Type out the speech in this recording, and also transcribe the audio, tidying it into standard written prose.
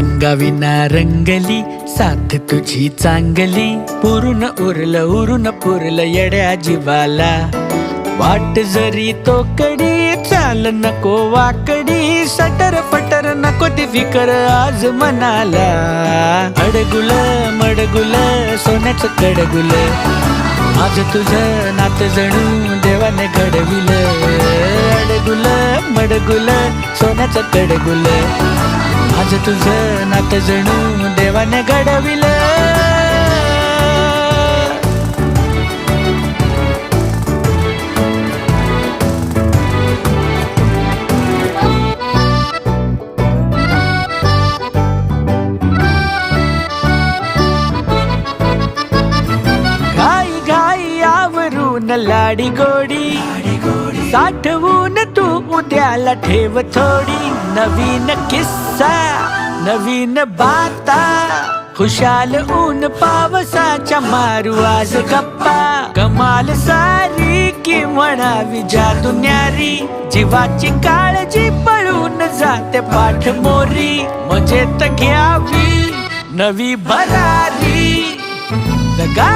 रंगाविना रंगली साथ तुझी चांगली, पुरून पुरलं येड्या जीवाला. वाट जरी तोकडी चाल नको वाकडी, सटर फटर नको ती फिकर आज मनाला. अडगुल मडगुल सोन्याचं कडगुल, आज तुझं नात जणू देवाने घडविल. अडगुल मडगुल सोन्याचं कडगुल, आज तुझं नात जणू देवाने घडविल. लाडी गोडी साठवून तू उद्याला ठेव थोडी. नवीन किस्सा नवीन बाता, खुशाल ऊन पावसाच्या मारू आज गप्पा. कमाल सारी की म्हणावी जादू न्यारी, जीवाची काळजी पळून जाते पाठ मोरी. मजेत घ्यावी नवी भरारी, जगा